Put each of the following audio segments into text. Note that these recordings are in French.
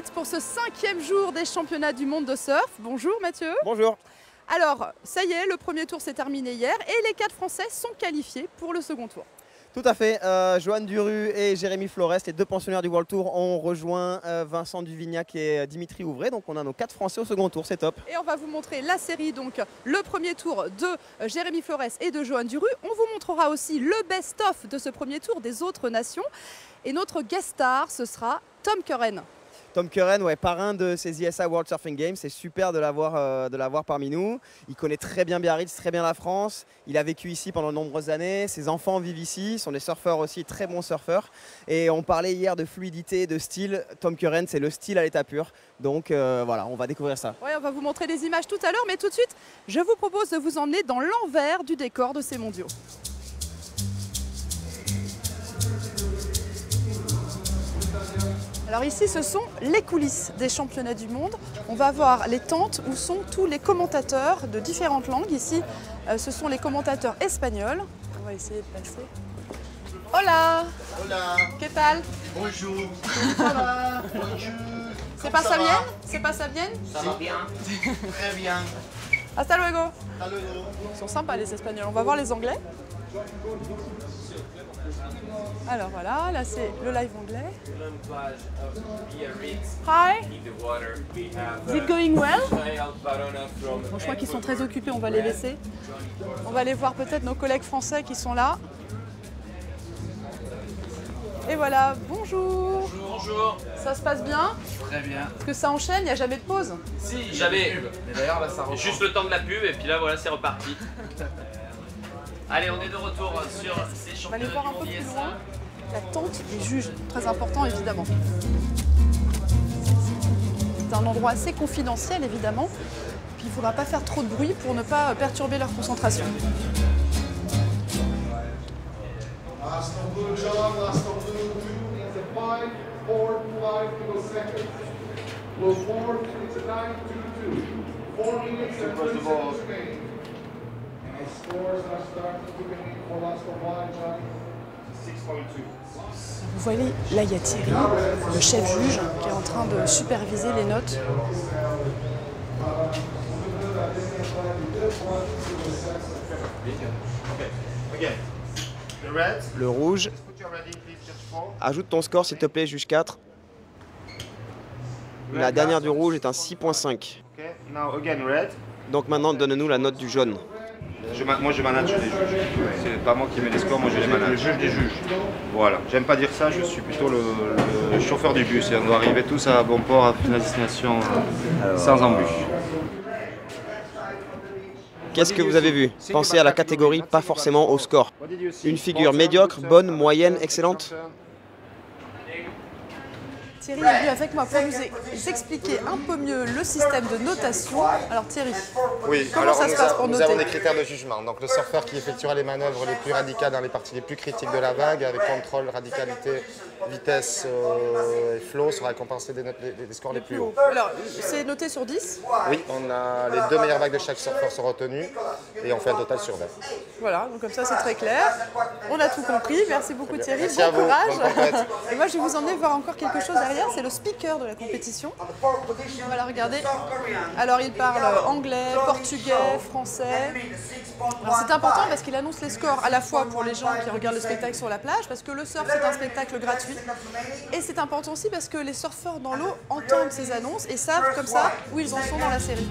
Biarritz pour ce 5e jour des championnats du monde de surf. Bonjour Mathieu. Bonjour. Alors, ça y est, le premier tour s'est terminé hier et les 4 Français sont qualifiés pour le second tour. Tout à fait. Johan Duru et Jérémy Flores, les 2 pensionnaires du World Tour, ont rejoint Vincent Duvignac et Dimitri Ouvray. Donc on a nos 4 Français au second tour, c'est top. Et on va vous montrer la série, donc le premier tour de Jérémy Flores et de Johan Duru. On vous montrera aussi le best-of de ce premier tour des autres nations. Et notre guest star, ce sera Tom Curren. Tom Curren, ouais, parrain de ces ISA World Surfing Games, c'est super de l'avoir parmi nous. Il connaît très bien Biarritz, très bien la France. Il a vécu ici pendant de nombreuses années. Ses enfants vivent ici, sont des surfeurs aussi, très bons surfeurs. Et on parlait hier de fluidité, de style. Tom Curren, c'est le style à l'état pur. Donc voilà, on va découvrir ça. Ouais, on va vous montrer des images tout à l'heure, mais tout de suite, je vous propose de vous emmener dans l'envers du décor de ces mondiaux. Alors ici, ce sont les coulisses des championnats du monde. On va voir les tentes où sont tous les commentateurs de différentes langues. Ici, ce sont les commentateurs espagnols. On va essayer de passer. Hola! Hola! ¿Qué tal? Bonjour! Ça va? Bonjour! C'est pas ça bien? C'est pas ça bien? Ça va bien? Très bien! Hasta luego! Hasta luego! Ils sont sympas les Espagnols. On va voir les Anglais. Alors voilà, là c'est le live anglais. Hi. Is it going well? Bon, je crois qu'ils sont très occupés, on va les laisser. On va aller voir peut-être nos collègues français qui sont là. Et voilà, bonjour. Bonjour. Ça se passe bien? Très bien. Parce que ça enchaîne, il n'y a jamais de pause. Si, jamais. Et d'ailleurs là ça reprend. Juste le temps de la pub et puis là voilà, c'est reparti. Allez, on est de retour sur ces On va aller championnats voir un du peu monde plus ISA. loin. La tente des juges, très important évidemment. C'est un endroit assez confidentiel évidemment. Puis il ne faudra pas faire trop de bruit pour ne pas perturber leur concentration. Last on blue, John. Last on blue, 2 is a 5, 4, 5 to a second. Blue 4 is a 9, 2, 2. 4 minutes and 3 seconds remaining. And the scores are starting to come in for last on one, Johnny. 6.2. Vous voyez, là il y a Thierry, le chef juge, qui est en train de superviser les notes. Le rouge. Ajoute ton score s'il te plaît, juge 4. La dernière du rouge est un 6.5. Donc maintenant, donne-nous la note du jaune. Moi je manage les juges, c'est pas moi qui mets les scores, moi je les manage. Le juge des juges. Voilà, j'aime pas dire ça, je suis plutôt le chauffeur du bus et on doit arriver tous à bon port à la destination sans embûche. Qu'est-ce que vous avez vu? Pensez à la catégorie, pas forcément au score. Une figure médiocre, bonne, moyenne, excellente? Thierry est venu avec moi pour nous expliquer un peu mieux le système de notation. Alors Thierry, oui, comment alors ça se passe pour nous noter? avons des critères de jugement. Donc le surfeur qui effectuera les manœuvres les plus radicales dans les parties les plus critiques de la vague, avec contrôle, radicalité, vitesse et flow, sera récompensé des scores les plus hauts. Alors, c'est noté sur 10? Oui, on a les 2 meilleures vagues de chaque surfeur sont retenues et on fait un total sur 20. Voilà, donc comme ça c'est très clair. On a tout compris. Merci beaucoup Thierry. Merci à bon vous. courage. Bonne compète. Et moi je vais vous emmener voir encore quelque chose derrière. C'est le speaker de la compétition. On va la regarder. Alors il parle anglais, portugais, français. Alors c'est important parce qu'il annonce les scores à la fois pour les gens qui regardent le spectacle sur la plage, parce que le surf c'est un spectacle gratuit. Et c'est important aussi parce que les surfeurs dans l'eau entendent ces annonces et savent comme ça où ils en sont dans la série.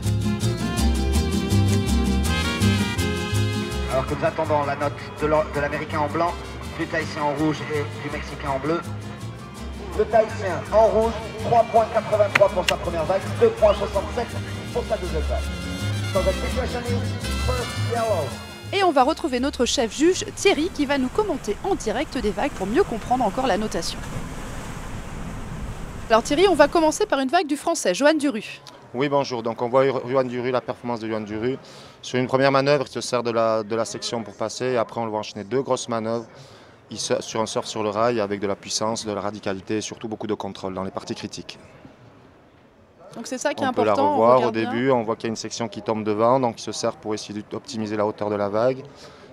Alors que nous attendons la note de l'Américain en blanc, du Tahitien en rouge et du Mexicain en bleu. Le Tahitien en rouge, 3,83 pour sa première vague, 2,67 pour sa deuxième vague. So the situation is first yellow. Et on va retrouver notre chef juge Thierry qui va nous commenter en direct des vagues pour mieux comprendre encore la notation. Alors Thierry, on va commencer par une vague du français, Johan Duru. Oui, bonjour. Donc on voit Johan Duru, la performance de Johan Duru. Sur une première manœuvre, il se sert de la section pour passer et après on le voit enchaîner 2 grosses manœuvres sur un surf sur le rail avec de la puissance, de la radicalité et surtout beaucoup de contrôle dans les parties critiques. Donc c'est ça qui est On peut important. la revoir au regarde bien. début, on voit qu'il y a une section qui tombe devant, donc il se sert pour essayer d'optimiser la hauteur de la vague.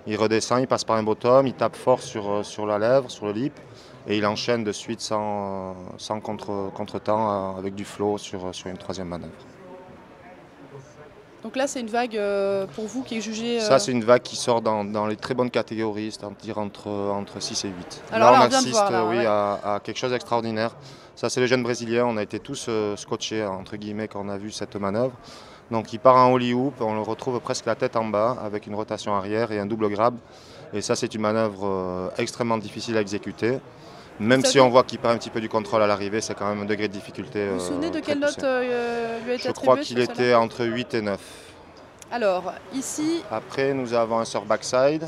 Il redescend, il passe par un bottom, il tape fort sur la lèvre, sur le lip, Et il enchaîne de suite sans contretemps avec du flow sur une troisième manœuvre. Donc là, c'est une vague pour vous qui est jugée... Ça, c'est une vague qui sort dans les très bonnes catégories, c'est-à-dire entre 6 et 8. Alors là, on on vient de assiste voir, là, oui, ouais. à quelque chose d'extraordinaire. Ça, c'est le jeune Brésilien. On a été tous scotchés, entre guillemets, quand on a vu cette manœuvre. Donc, il part en holly hoop. On le retrouve presque la tête en bas avec une rotation arrière et un double grab. Et ça, c'est une manœuvre extrêmement difficile à exécuter. Même si on voit qu'il perd un petit peu du contrôle à l'arrivée, c'est quand même un degré de difficulté. Vous vous souvenez de quelle poussé. note lui a été Je crois attribuée qu'il sur était celle-là entre 8 et 9. Alors, ici, Après, nous avons un surf backside.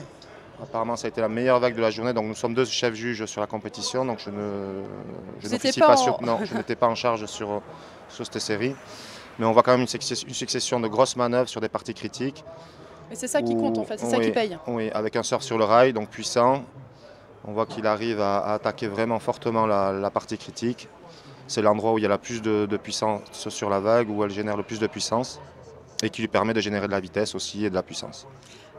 Apparemment, ça a été la meilleure vague de la journée. Donc, nous sommes deux chefs juges sur la compétition. Donc, je n'officie pas sur. Non, je n'étais pas en charge sur cette série. Mais on voit quand même une succession de grosses manœuvres sur des parties critiques. et c'est ça qui compte en fait, c'est ça Oui, qui paye. Oui, avec un surf sur le rail, donc puissant. On voit qu'il arrive à attaquer vraiment fortement la partie critique. C'est l'endroit où il y a la plus de puissance sur la vague, où elle génère le plus de puissance et qui lui permet de générer de la vitesse aussi et de la puissance.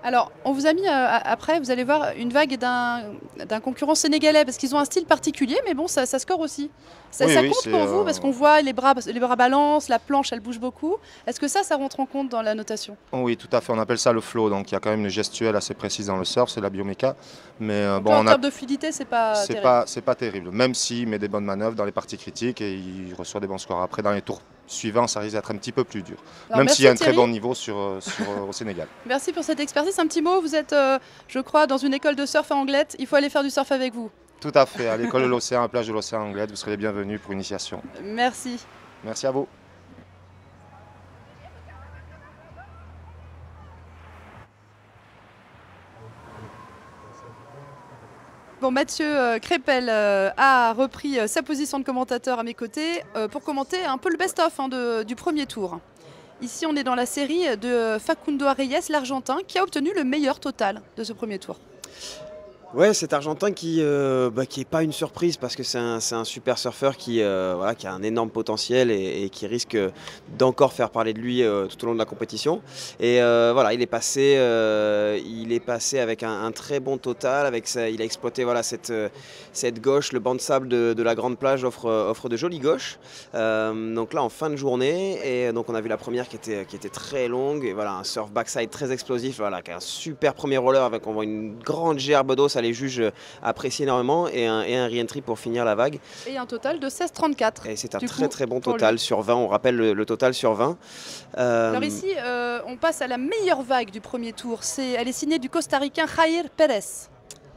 Alors, on vous a mis après, vous allez voir, une vague d'un concurrent sénégalais, parce qu'ils ont un style particulier, mais bon, ça score aussi. Ça Oui, compte pour vous, parce qu'on voit les bras balancent, la planche, elle bouge beaucoup. Est-ce que ça rentre en compte dans la notation? Oui, tout à fait, on appelle ça le flow, donc il y a quand même une gestuelle assez précise dans le surf, c'est la bioméca. Mais bon, en termes de fluidité, c'est pas terrible. C'est pas terrible, même s'il met des bonnes manœuvres dans les parties critiques et il reçoit des bons scores. Après, dans les tours suivants, ça risque d'être un petit peu plus dur, Alors, même s'il y a un très Thierry. bon niveau au Sénégal. Merci pour cette expertise. Un petit mot, vous êtes, je crois, dans une école de surf à Anglette. Il faut aller faire du surf avec vous. Tout à fait, à l'école de l'océan, à la plage de l'océan Anglette, vous serez les bienvenus pour initiation. Merci. Merci à vous. Bon, Mathieu Crépel a repris sa position de commentateur à mes côtés pour commenter un peu le best-of du premier tour. Ici, on est dans la série de Facundo Arreyes, l'Argentin, qui a obtenu le meilleur total de ce premier tour. Ouais, cet Argentin qui est pas une surprise parce que c'est un super surfeur qui a un énorme potentiel et qui risque d'encore faire parler de lui tout au long de la compétition. Et il est passé avec un très bon total. Il a exploité cette gauche, le banc de sable de la grande plage offre de jolies gauches. Donc là en fin de journée, et donc on a vu la première qui était très longue. Et voilà, un surf backside très explosif, voilà, qui a un super premier roller avec on voit une grande gerbe d'eau. Les juges apprécient énormément et un re-entry pour finir la vague. Et un total de 16,34. Et c'est un très bon total sur 20, on rappelle le total sur 20. Alors ici, on passe à la meilleure vague du premier tour. Elle est signée du Costa-Ricain Jair Pérez.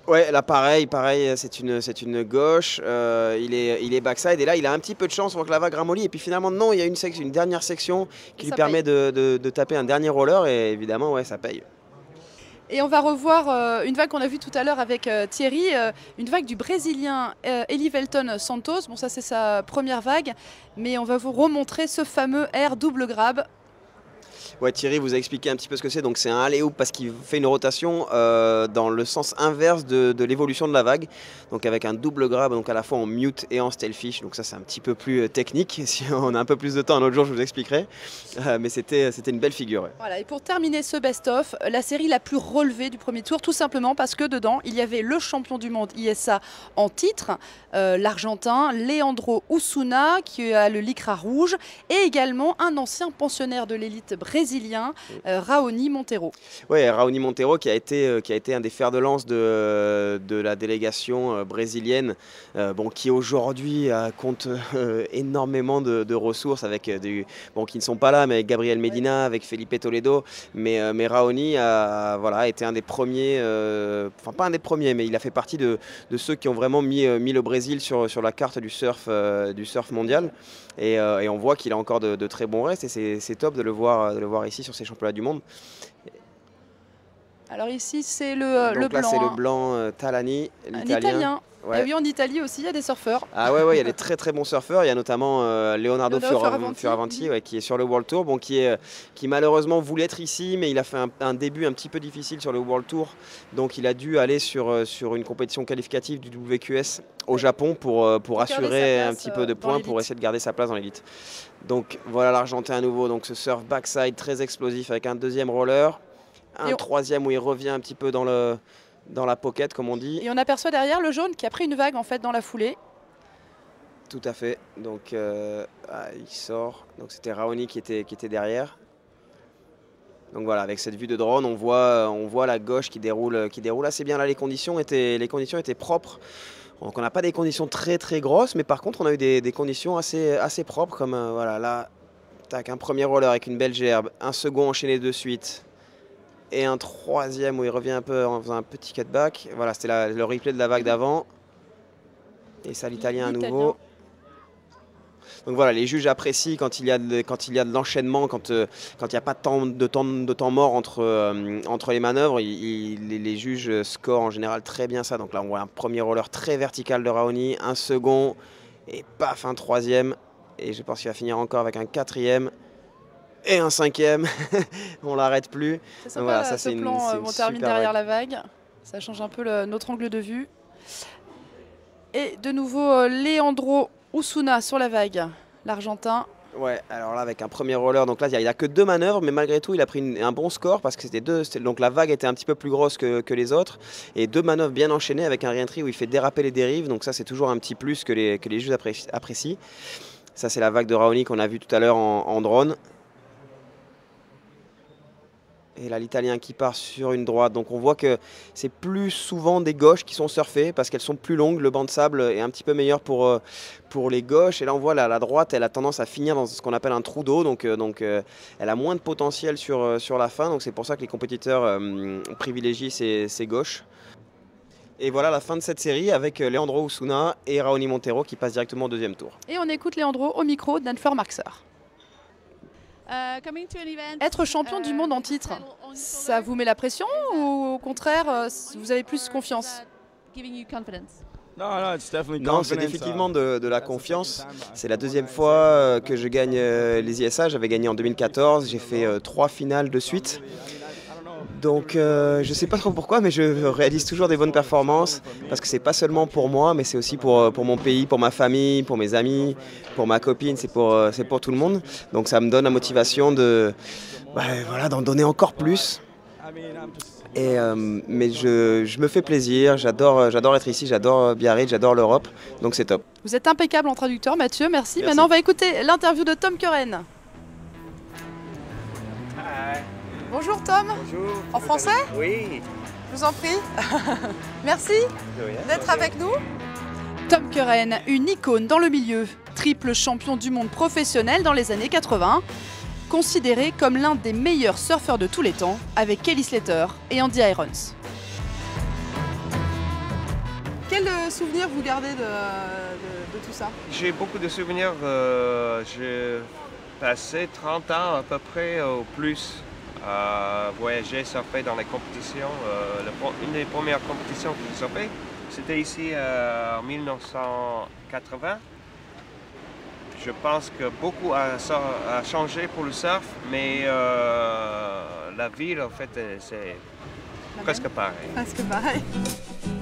Ouais, là pareil, c'est une gauche, il est backside et là il a un petit peu de chance, on voit que la vague ramollit et puis finalement non, il y a une dernière section qui lui permet de taper un dernier roller et évidemment ouais, ça paye. Et on va revoir une vague qu'on a vue tout à l'heure avec Thierry, une vague du Brésilien Elivelton Santos. Bon, ça c'est sa première vague, mais on va vous remontrer ce fameux air double grab. Ouais, Thierry vous a expliqué un petit peu ce que c'est. Donc c'est un alley-oop parce qu'il fait une rotation dans le sens inverse de l'évolution de la vague. Donc avec un double grab, donc à la fois en mute et en stalefish. Donc ça c'est un petit peu plus technique. Si on a un peu plus de temps un autre jour, je vous expliquerai. Mais c'était une belle figure. Ouais. Voilà, et pour terminer ce best-of, la série la plus relevée du premier tour, tout simplement parce que dedans, il y avait le champion du monde ISA en titre, l'Argentin Leandro Osuna, qui a le lycra rouge, et également un ancien pensionnaire de l'élite brésilien, Raoni Monteiro. Oui, Raoni Monteiro qui a été un des fers de lance de la délégation brésilienne, qui aujourd'hui compte énormément de ressources avec qui ne sont pas là, mais avec Gabriel Medina, avec Felipe Toledo, mais Raoni a été un des premiers, pas un des premiers, mais il a fait partie de ceux qui ont vraiment mis le Brésil sur la carte du surf mondial. Et on voit qu'il a encore de très bons restes et c'est top de le voir ici sur ces championnats du monde. Alors ici c'est le là, blanc. C'est le blanc Talani, l'italien. Ouais. Et oui, en Italie aussi, il y a des surfeurs. Ah ouais, il y a des très bons surfeurs. Il y a notamment Leonardo Fioravanti qui est sur le World Tour, qui malheureusement voulait être ici, mais il a fait un début un petit peu difficile sur le World Tour. Donc il a dû aller sur une compétition qualificative du WQS au Japon pour assurer un petit peu de points, pour essayer de garder sa place dans l'élite. Donc voilà l'Argentin à nouveau. Donc ce surf backside très explosif avec un deuxième roller, un troisième où il revient un petit peu dans dans la pocket, comme on dit. Et on aperçoit derrière le jaune qui a pris une vague en fait dans la foulée. Tout à fait. Donc il sort. Donc c'était Raoni qui était derrière. Donc voilà, avec cette vue de drone, on voit la gauche qui déroule assez bien. Là, les conditions étaient propres. Donc on n'a pas des conditions très très grosses, mais par contre on a eu des conditions assez propres, comme voilà là, tac, un premier roller avec une belle gerbe, un second enchaîné de suite et un troisième où il revient un peu en faisant un petit cutback. Voilà, c'était le replay de la vague d'avant. Et ça l'italien à nouveau. Donc voilà, les juges apprécient quand il y a de l'enchaînement, quand il n'y a pas de temps mort entre les manœuvres. Les juges scorent en général très bien ça. Donc là, on voit un premier roller très vertical de Raoni, un second et paf, un troisième. Et je pense qu'il va finir encore avec un quatrième et un cinquième. On l'arrête plus. C'est sympa, voilà, ça, ce plan où on termine derrière la vague. Ça change un peu notre angle de vue. Et de nouveau, Leandro Osuna sur la vague, l'Argentin. Ouais, alors là avec un premier roller, donc là il n'y a que 2 manœuvres, mais malgré tout il a pris un bon score parce que donc la vague était un petit peu plus grosse que les autres, et 2 manœuvres bien enchaînées avec un re-entry où il fait déraper les dérives, donc ça c'est toujours un petit plus que les juges apprécient. Ça c'est la vague de Raoni qu'on a vu tout à l'heure en drone. Et là l'Italien qui part sur une droite, donc on voit que c'est plus souvent des gauches qui sont surfées parce qu'elles sont plus longues, le banc de sable est un petit peu meilleur pour les gauches, et là on voit la droite elle a tendance à finir dans ce qu'on appelle un trou d'eau, donc elle a moins de potentiel sur la fin, donc c'est pour ça que les compétiteurs privilégient ces gauches. Et voilà la fin de cette série avec Leandro Osuna et Raoni Montero qui passent directement au 2e tour. Et on écoute Leandro au micro d'Anne-Fleur Marxer. Être champion du monde en titre, ça vous met la pression ou au contraire, vous avez plus confiance? Non, c'est définitivement de la confiance. C'est la 2e fois que je gagne les ISA. J'avais gagné en 2014, j'ai fait 3 finales de suite. Donc je ne sais pas trop pourquoi, mais je réalise toujours des bonnes performances parce que c'est pas seulement pour moi, mais c'est aussi pour mon pays, pour ma famille, pour mes amis, pour ma copine, c'est pour tout le monde. Donc ça me donne la motivation d'en donner encore plus. Mais je me fais plaisir, j'adore être ici, j'adore Biarritz, j'adore l'Europe, donc c'est top. Vous êtes impeccable en traducteur, Mathieu, merci. Maintenant on va écouter l'interview de Tom Curren. Bonjour Tom. Bonjour. En français? Oui. Je vous en prie. Merci d'être avec nous. Tom Curren, une icône dans le milieu, triple champion du monde professionnel dans les années 80, considéré comme l'un des meilleurs surfeurs de tous les temps avec Kelly Slater et Andy Irons. Quel souvenir vous gardez de tout ça? J'ai beaucoup de souvenirs. J'ai passé 30 ans à peu près au plus à voyager, surfer dans les compétitions. Une des premières compétitions que j'ai surfé, c'était ici en 1980. Je pense que beaucoup a changé pour le surf, mais la ville, en fait, c'est presque pareil. Presque pareil.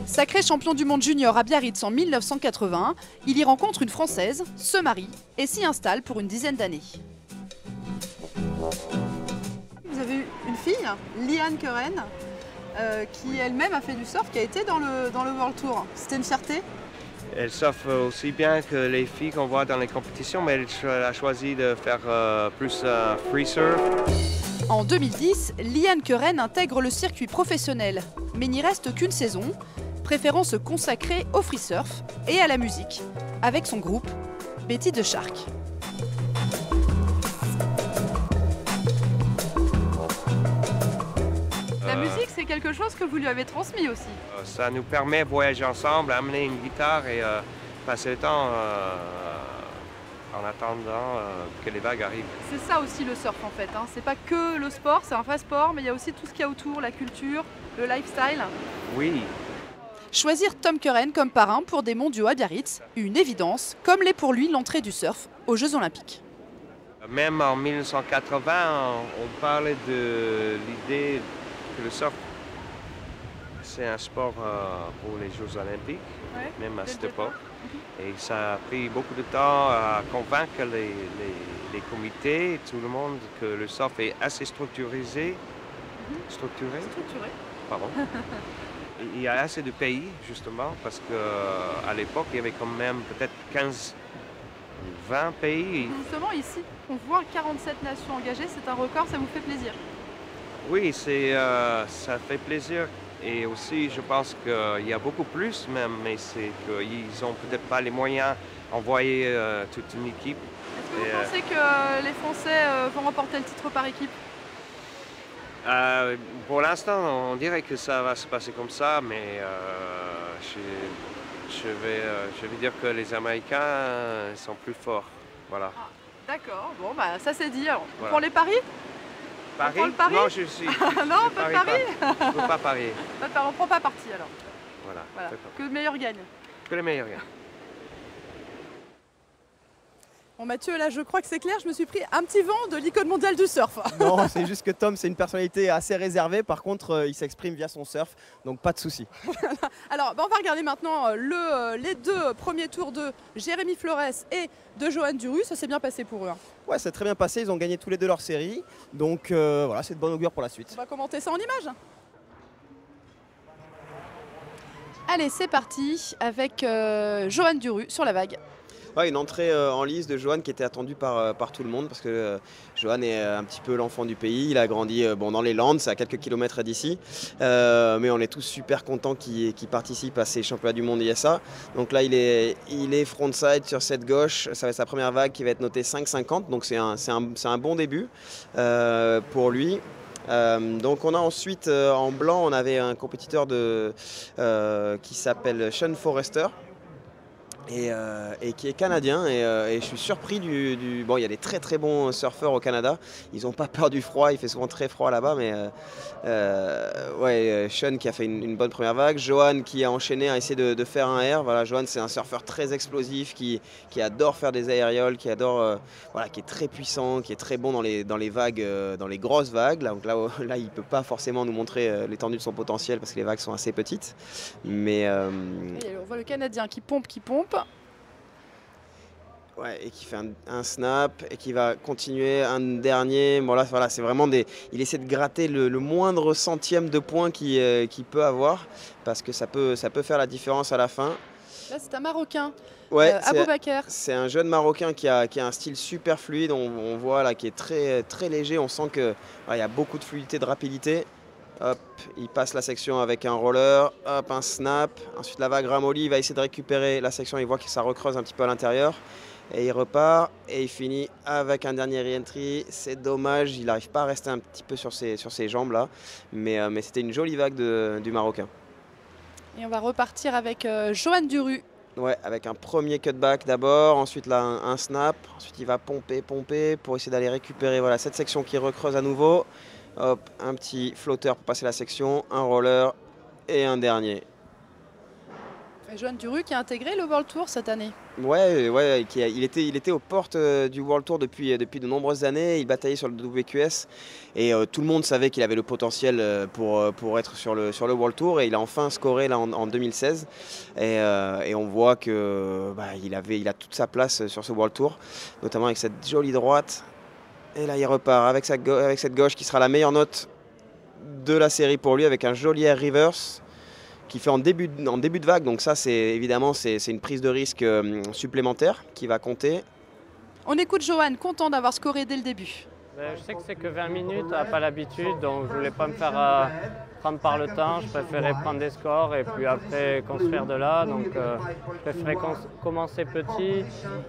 Sacré champion du monde junior à Biarritz en 1980, il y rencontre une Française, se marie et s'y installe pour une dizaine d'années. Vous avez eu une fille, Liane Curren, qui elle-même a fait du surf, qui a été dans le World Tour. C'était une fierté? Elle surfe aussi bien que les filles qu'on voit dans les compétitions, mais elle a choisi de faire plus free surf. En 2010, Liane Curren intègre le circuit professionnel, mais n'y reste qu'une saison, préférant se consacrer au free surf et à la musique, avec son groupe Betty the Shark. La musique, c'est quelque chose que vous lui avez transmis aussi. Ça nous permet de voyager ensemble, amener une guitare et passer le temps en attendant que les vagues arrivent. C'est ça aussi le surf en fait, hein. C'est pas que le sport, c'est un vrai sport, mais il y a aussi tout ce qu'il y a autour, la culture, le lifestyle. Oui. Choisir Tom Curren comme parrain pour des mondiaux à Biarritz, une évidence, comme l'est pour lui l'entrée du surf aux Jeux Olympiques. Même en 1980, on parlait de l'idée que le surf, c'est un sport pour les Jeux Olympiques, ouais, même à cette époque. Et ça a pris beaucoup de temps à convaincre les comités, tout le monde, que le surf est assez structuré. Structuré? Structuré. Pardon. il y a assez de pays, justement, parce qu'à l'époque, il y avait quand même peut-être 15 ou 20 pays. Justement, ici, on voit 47 nations engagées, c'est un record, ça vous fait plaisir? Oui, ça fait plaisir. Et aussi, je pense qu'il y a beaucoup plus même, mais c'est qu'ils n'ont peut-être pas les moyens d'envoyer toute une équipe. Est-ce que vous pensez que les Français vont remporter le titre par équipe? Pour l'instant, on dirait que ça va se passer comme ça, mais je vais dire que les Américains sont plus forts. Voilà. Ah, d'accord, bon, bah, ça c'est dit. Alors, Voilà. pour les paris? Paris? On prend le pari? Non, je suis. Non, pas de pari? Je ne peux pas parier. On ne prend pas parti alors. Voilà. Voilà. D'accord. Que le meilleur gagne. Que les meilleurs gagnent. Bon Mathieu, là je crois que c'est clair, je me suis pris un petit vent de l'icône mondiale du surf. Non, c'est juste que Tom, c'est une personnalité assez réservée. Par contre, il s'exprime via son surf, donc pas de souci. Alors, bah, on va regarder maintenant les deux premiers tours de Jérémy Flores et de Johan Duru. Ça s'est bien passé pour eux. Hein. Ouais, c'est très bien passé. Ils ont gagné tous les deux leur série. Donc voilà, c'est de bon augure pour la suite. On va commenter ça en images. Allez, c'est parti avec Johan Duru sur la vague. Ouais, une entrée en lice de Johan qui était attendue par tout le monde parce que Johan est un petit peu l'enfant du pays. Il a grandi dans les Landes, c'est à quelques kilomètres d'ici. Mais on est tous super contents qu'il participe à ces championnats du monde ISA. Donc là, il est frontside sur cette gauche. Ça va être sa première vague qui va être notée 5,50. Donc c'est un bon début pour lui. Donc on a ensuite en blanc, on avait un compétiteur qui s'appelle Sean Forrester. Et qui est canadien et je suis surpris bon, il y a des très très bons surfeurs au Canada, ils n'ont pas peur du froid, il fait souvent très froid là-bas, mais ouais, Sean qui a fait une bonne première vague, Johan qui a enchaîné à essayer de faire un air. Voilà, Johan c'est un surfeur très explosif qui adore faire des aérioles, qui adore voilà, qui est très puissant, qui est très bon dans les vagues, dans les grosses vagues. Donc là il peut pas forcément nous montrer l'étendue de son potentiel parce que les vagues sont assez petites, mais Et on voit le Canadien qui pompe. Ouais, et qui fait un snap et qui va continuer un dernier. Bon là, voilà, c'est vraiment il essaie de gratter le moindre centième de point qu'il peut avoir parce que ça peut faire la différence à la fin. Là, c'est un Marocain, ouais, Aboubaker. C'est un jeune Marocain qui a un style super fluide. On voit là qui est très très léger. On sent que il y a beaucoup de fluidité, de rapidité. Hop, il passe la section avec un roller, hop, un snap. Ensuite, la vague ramollie, il va essayer de récupérer la section. Il voit que ça recreuse un petit peu à l'intérieur. Et il repart et il finit avec un dernier re-entry. C'est dommage, il n'arrive pas à rester un petit peu sur ses jambes là. Mais c'était une jolie vague du Marocain. Et on va repartir avec Johan Duru. Ouais, avec un premier cutback d'abord, ensuite là un snap. Ensuite il va pomper pour essayer d'aller récupérer voilà, cette section qui recreuse à nouveau. Hop, un petit flotteur pour passer la section, un roller et un dernier. Et Johan Duru qui a intégré le World Tour cette année. Ouais, il était aux portes du World Tour depuis de nombreuses années. Il bataillait sur le WQS et tout le monde savait qu'il avait le potentiel pour être sur le World Tour. Et il a enfin scoré là en 2016. Et on voit que il a toute sa place sur ce World Tour, notamment avec cette jolie droite. Et là, il repart avec cette gauche qui sera la meilleure note de la série pour lui, avec un joli air reverse qui fait en début de vague. Donc ça, c'est une prise de risque supplémentaire qui va compter. On écoute Johan, content d'avoir scoré dès le début. Je sais que c'est que 20 minutes, on n'a pas l'habitude, donc je ne voulais pas me faire prendre par le temps. Je préférais prendre des scores et puis après construire de là. Donc je préférais commencer petit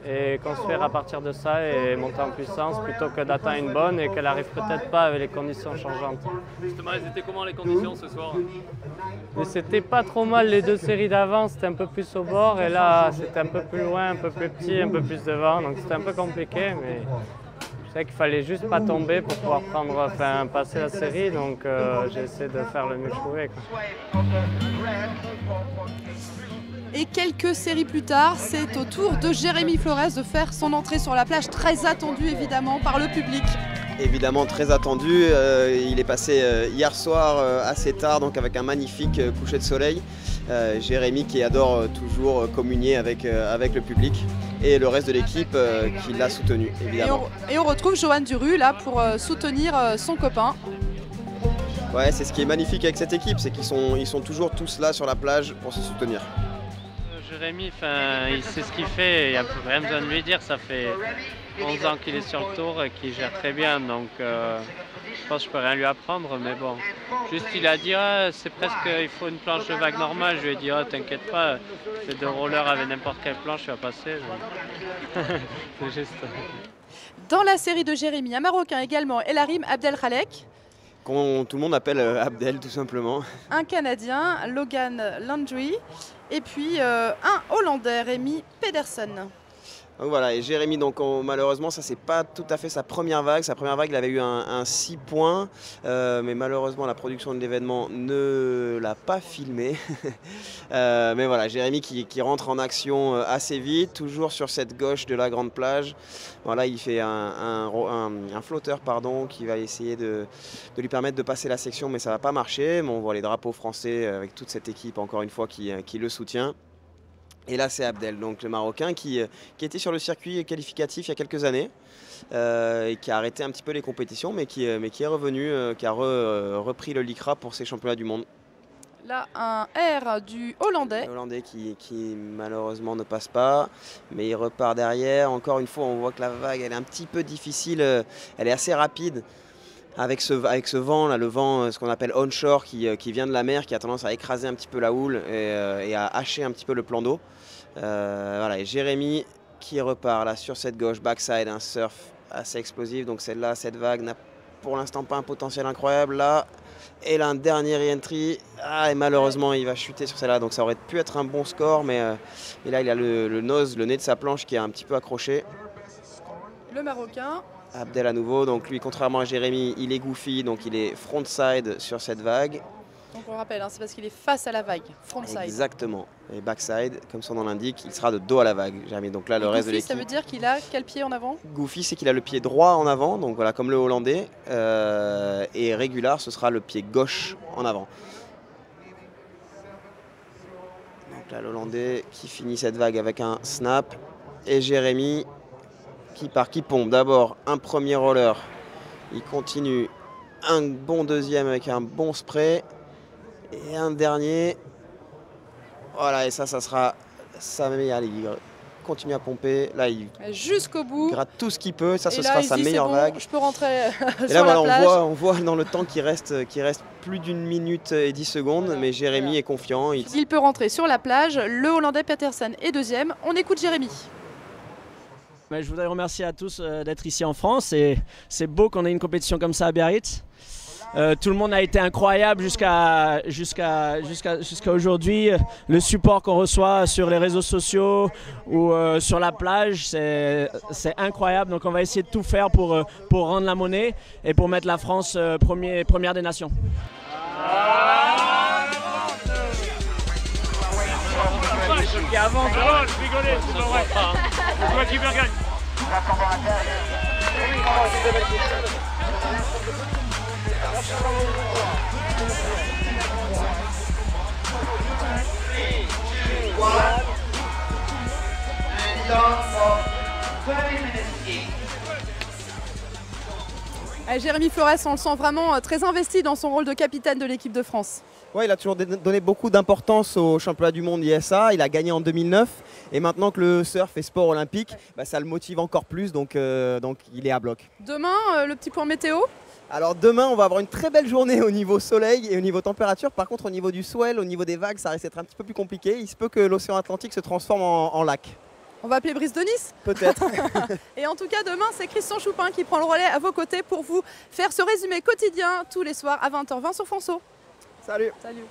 et construire à partir de ça et monter en puissance plutôt que d'attendre une bonne et qu'elle n'arrive peut-être pas avec les conditions changeantes. Justement, elles étaient comment les conditions ce soir? C'était pas trop mal les deux séries d'avant, c'était un peu plus au bord et là c'était un peu plus loin, un peu plus petit, un peu plus de vent, donc c'était un peu compliqué, mais je sais qu'il fallait juste pas tomber pour pouvoir passer la série, donc j'ai essayé de faire le mieux que je pouvais. Et quelques séries plus tard, c'est au tour de Jérémy Flores de faire son entrée sur la plage, très attendue évidemment par le public. Évidemment très attendu, il est passé hier soir assez tard, donc avec un magnifique coucher de soleil. Jérémy qui adore toujours communier avec le public et le reste de l'équipe qui l'a soutenu évidemment. Et on retrouve Johan Duru là pour soutenir son copain. Ouais, c'est ce qui est magnifique avec cette équipe, c'est qu'ils sont toujours tous là sur la plage pour se soutenir. Jérémy, il sait ce qu'il fait, il n'y a rien besoin de lui dire, ça fait 11 ans qu'il est sur le tour et qu'il gère très bien, donc je pense que je peux rien lui apprendre, mais bon. Juste il a dit, c'est presque, il faut une planche de vague normale, je lui ai dit, t'inquiète pas, je fais de roller avec n'importe quelle planche, tu vas passer. C'est juste... Dans la série de Jérémy, un Marocain également, Elarim Abdelkhalek. Qu'on tout le monde appelle Abdel tout simplement. Un Canadien, Logan Landry. Et puis un Hollandais, Rémi Pedersen. Donc voilà, et Jérémy, donc malheureusement, ça c'est pas tout à fait sa première vague. Sa première vague, il avait eu un 6 points, mais malheureusement la production de l'événement ne l'a pas filmé. Mais voilà, Jérémy qui rentre en action assez vite, toujours sur cette gauche de la grande plage. Voilà, il fait un flotteur qui va essayer de lui permettre de passer la section, mais ça va pas marcher. Bon, on voit les drapeaux français avec toute cette équipe, encore une fois, qui le soutient. Et là, c'est Abdel, donc le Marocain, qui était sur le circuit qualificatif il y a quelques années et qui a arrêté un petit peu les compétitions, mais qui est revenu, qui a repris le LICRA pour ses championnats du monde. Là, un R du Hollandais. Le Hollandais qui malheureusement ne passe pas, mais il repart derrière. Encore une fois, on voit que la vague, elle est un petit peu difficile, elle est assez rapide. Avec ce vent, là, le vent, ce qu'on appelle onshore, qui vient de la mer, qui a tendance à écraser un petit peu la houle et à hacher un petit peu le plan d'eau. Voilà, et Jérémy qui repart là sur cette gauche, backside, un surf assez explosif. Donc celle-là, cette vague n'a pour l'instant pas un potentiel incroyable. Là, et là, un dernier re-entry. Et malheureusement, il va chuter sur celle-là. Donc ça aurait pu être un bon score, mais là, il a le nez de sa planche qui est un petit peu accroché. Le Marocain. Abdel à nouveau, donc lui contrairement à Jérémy, il est goofy, donc il est frontside sur cette vague. Donc on rappelle, c'est parce qu'il est face à la vague, frontside. Exactement, et backside, comme son nom l'indique, il sera de dos à la vague, Jérémy. Donc là, le reste de l'équipe... ça veut dire qu'il a quel pied en avant? Goofy, c'est qu'il a le pied droit en avant, donc voilà, comme le Hollandais, et Regular, ce sera le pied gauche en avant. Donc là, le Hollandais qui finit cette vague avec un snap, et Jérémy qui pompe d'abord un premier roller, il continue un bon deuxième avec un bon spray et un dernier, voilà, et ça sera sa meilleure. Il continue à pomper, là il jusqu'au bout, gratte tout ce qu'il peut, ça et ce là, sera sa meilleure vague. Je peux rentrer et là voilà, on voit dans le temps qu'il reste plus d'1 minute et 10 secondes, mais Jérémy est confiant. Il peut rentrer sur la plage, le Hollandais Pedersen est deuxième, on écoute Jérémy. Je voudrais remercier à tous d'être ici en France, et c'est beau qu'on ait une compétition comme ça à Biarritz. Tout le monde a été incroyable jusqu'à aujourd'hui. Le support qu'on reçoit sur les réseaux sociaux ou sur la plage, c'est incroyable. Donc on va essayer de tout faire pour rendre la monnaie et pour mettre la France première des nations. Qui avance, je rigolais, c'est pas vrai. C'est toi qui me regarde. Jérémy Flores, on le sent vraiment très investi dans son rôle de capitaine de l'équipe de France. Ouais, il a toujours donné beaucoup d'importance au championnat du monde ISA. Il a gagné en 2009 et maintenant que le surf est sport olympique, ça le motive encore plus, donc il est à bloc. Demain, le petit point météo? Alors demain, on va avoir une très belle journée au niveau soleil et au niveau température. Par contre, au niveau du swell, au niveau des vagues, ça risque d'être un petit peu plus compliqué. Il se peut que l'océan Atlantique se transforme en lac. On va appeler Brice de Nice? Peut-être. Et en tout cas, demain, c'est Christian Choupin qui prend le relais à vos côtés pour vous faire ce résumé quotidien tous les soirs à 20h20 sur Fonceau. Salut. Salut.